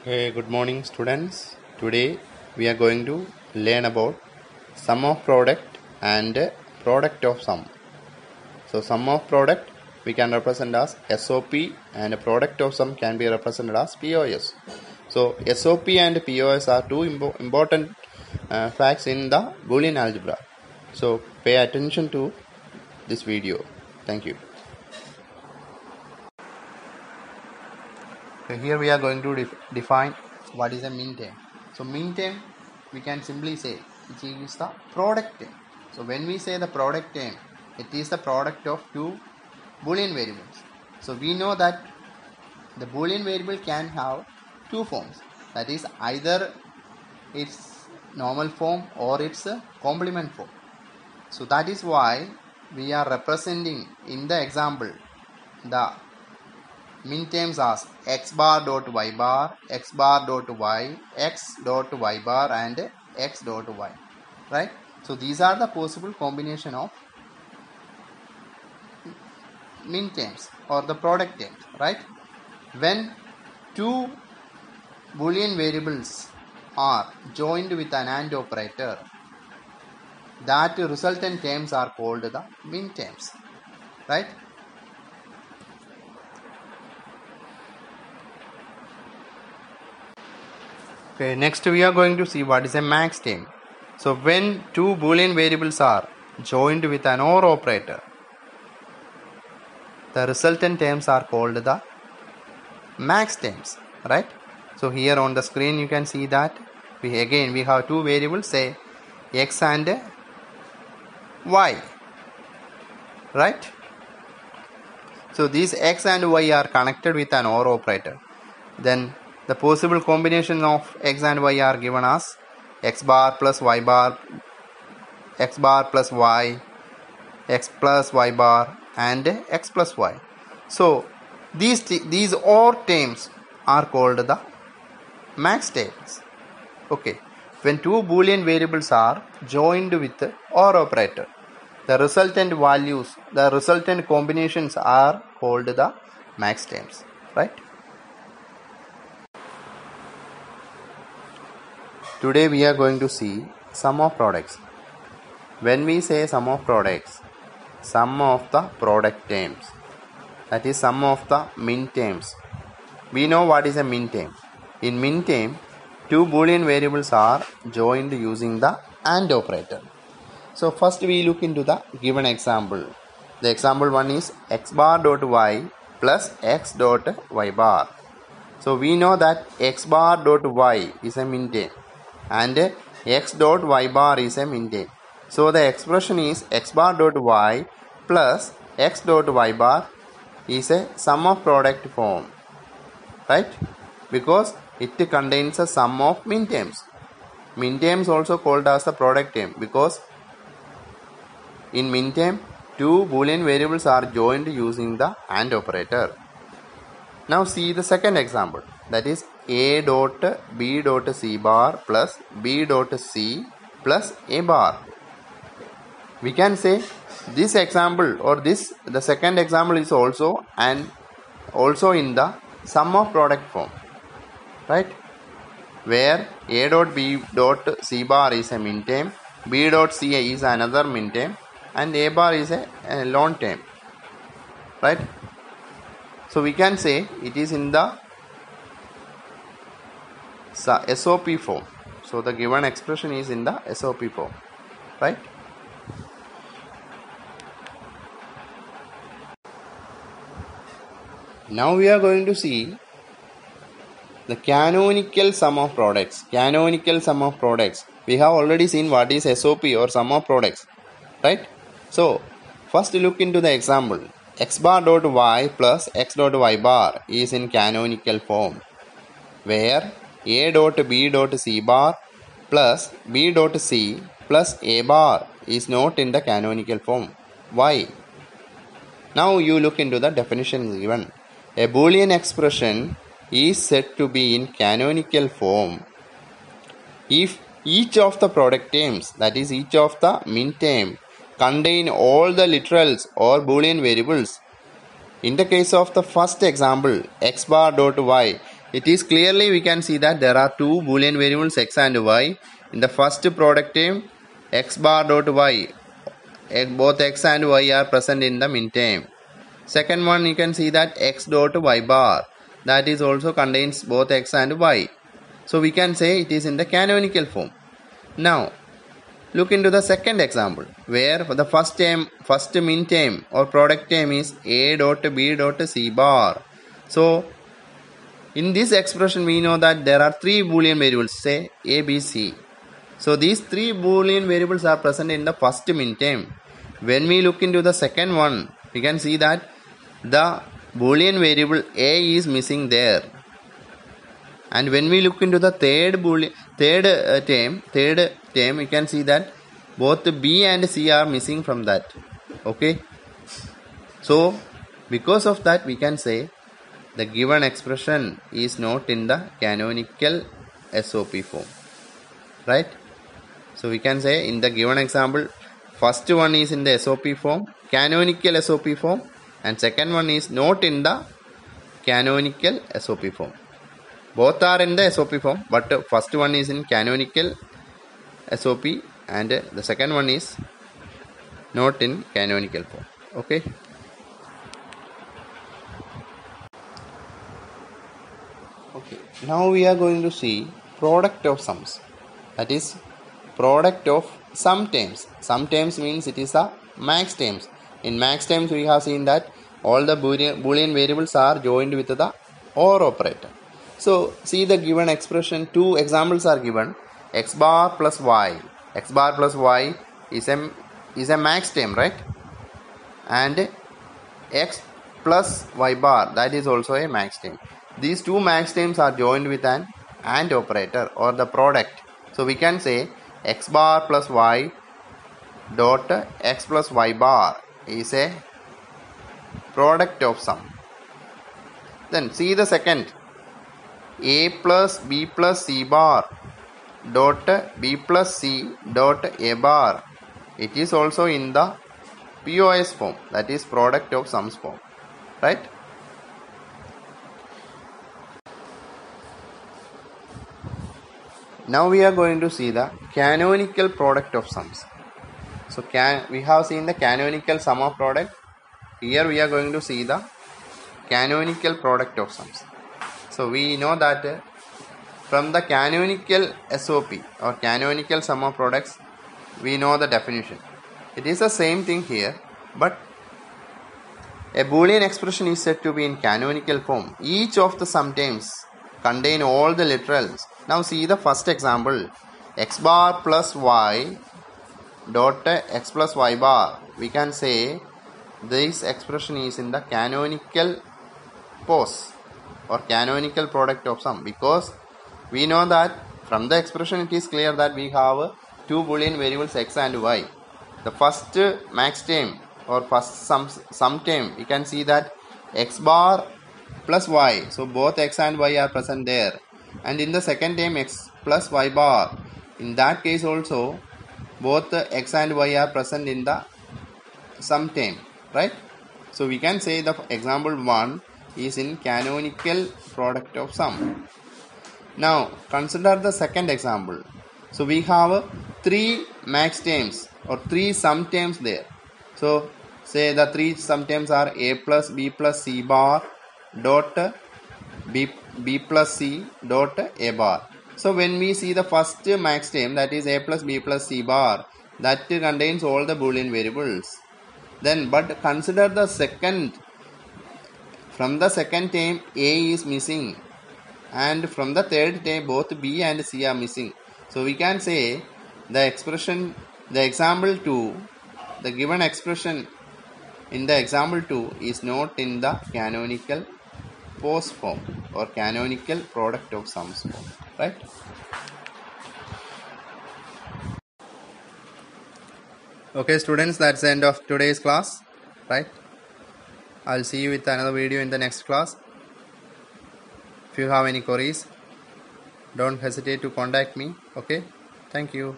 Good morning students. Today we are going to learn about sum of product and product of sum. So sum of product we can represent as SOP and product of sum can be represented as POS. So SOP and POS are two important facts in the Boolean algebra. So pay attention to this video. Thank you. So here we are going to define what is a min term. So min term we can simply say it is the product term. So when we say the product term, it is the product of two Boolean variables. So we know that the Boolean variable can have two forms. That is either its normal form or its complement form. So that is why we are representing in the example the min terms as x bar dot y bar, x bar dot y, x dot y bar and x dot y, right? So these are the possible combination of min terms or the product terms, right? When two Boolean variables are joined with an AND operator, that resultant terms are called the min terms, right? Okay, next we are going to see what is a max term. So when two Boolean variables are joined with an OR operator, the resultant terms are called the max terms, right? So here on the screen you can see that we have two variables, say x and y, right? So these x and y are connected with an OR operator. Then the possible combination of x and y are given as x bar plus y bar, x bar plus y, x plus y bar and x plus y. So these OR terms are called the max terms. Okay, when two Boolean variables are joined with OR operator, the resultant values, the resultant combinations are called the max terms, right? Today we are going to see sum of products. When we say sum of products, sum of the product terms, that is sum of the min terms. We know what is a min term. In min term, two Boolean variables are joined using the AND operator. So first we look into the given example. The example one is x bar dot y plus x dot y bar. So we know that x bar dot y is a min term and x dot y bar is a min term. So the expression is x bar dot y plus x dot y bar is a sum of product form, right? Because it contains a sum of min terms. Min terms also called as the product term because in min term two Boolean variables are joined using the AND operator. Now see the second example, that is a dot b dot c bar plus b dot c plus a bar. We can say this example or the second example is also in the sum of product form, right? Where a dot b dot c bar is a min term, b dot c is another min term and a bar is a lone term, right? So we can say it is in the SOP form. So the given expression is in the SOP form, right? Now we are going to see the canonical sum of products. Canonical sum of products. We have already seen what is SOP or sum of products, right? So first look into the example. X bar dot y plus x dot y bar is in canonical form, where a dot b dot c bar plus b dot c plus a bar is not in the canonical form. Why? Now you look into the definition given. A Boolean expression is said to be in canonical form if each of the product terms, that is each of the min term, contain all the literals or Boolean variables. In the case of the first example, x bar dot y, it is clearly we can see that there are two Boolean variables x and y. In the first product term, x bar dot y, both x and y are present in the min term. Second one, you can see that x dot y bar, that is also contains both x and y. So we can say it is in the canonical form. Now look into the second example, where the first min term or product term is a dot b dot c bar. So in this expression we know that there are three Boolean variables, say a, b, c. So these three Boolean variables are present in the first min term. When we look into the second one, we can see that the Boolean variable a is missing there. And when we look into the third term, we can see that both b and c are missing from that. Okay. So because of that, we can say the given expression is not in the canonical SOP form, right? So we can say in the given example, first one is in the SOP form, canonical SOP form, and second one is not in the canonical SOP form. Both are in the SOP form, but first one is in canonical SOP and the second one is not in canonical form. Okay. Okay, now we are going to see product of sums, that is product of sum terms. Sum terms means it is a max terms. In max terms we have seen that all the Boolean variables are joined with the OR operator. So see the given expression, two examples are given, x bar plus y. X bar plus y is a max term, right? And x plus y bar, that is also a max term. These two max terms are joined with an AND operator or the product. So we can say x bar plus y dot x plus y bar is a product of sum. Then see the second, a plus b plus c bar dot b plus c dot a bar. It is also in the POS form, that is product of sums form, right? Now we are going to see the canonical product of sums. So we have seen the canonical sum of product. Here we are going to see the canonical product of sums. So we know that from the canonical SOP or canonical sum of products, we know the definition. It is the same thing here, but a Boolean expression is said to be in canonical form. Each of the sum terms contain all the literals. Now see the first example, x bar plus y dot x plus y bar. We can say this expression is in the canonical POS or canonical product of sum, because we know that from the expression it is clear that we have two Boolean variables x and y. The first max term or first sum term, we can see that x bar plus y, so both x and y are present there, and in the second term x plus y bar, in that case also both x and y are present in the sum term, right? So we can say the example 1 is in canonical product of sum. Now consider the second example. So we have three max terms or three sum terms there. So say the three sum terms are a plus b plus c bar dot b plus c dot a bar. So when we see the first max term, that is a plus b plus c bar, that contains all the Boolean variables. Then but consider the second, from the second term a is missing, and from the third term both b and c are missing. So we can say the expression, the example 2, the given expression in the example 2 is not in the canonical POS form or canonical product of sums form, right? Okay students, that's the end of today's class, right? I'll see you with another video in the next class. If you have any queries, don't hesitate to contact me. Okay, thank you.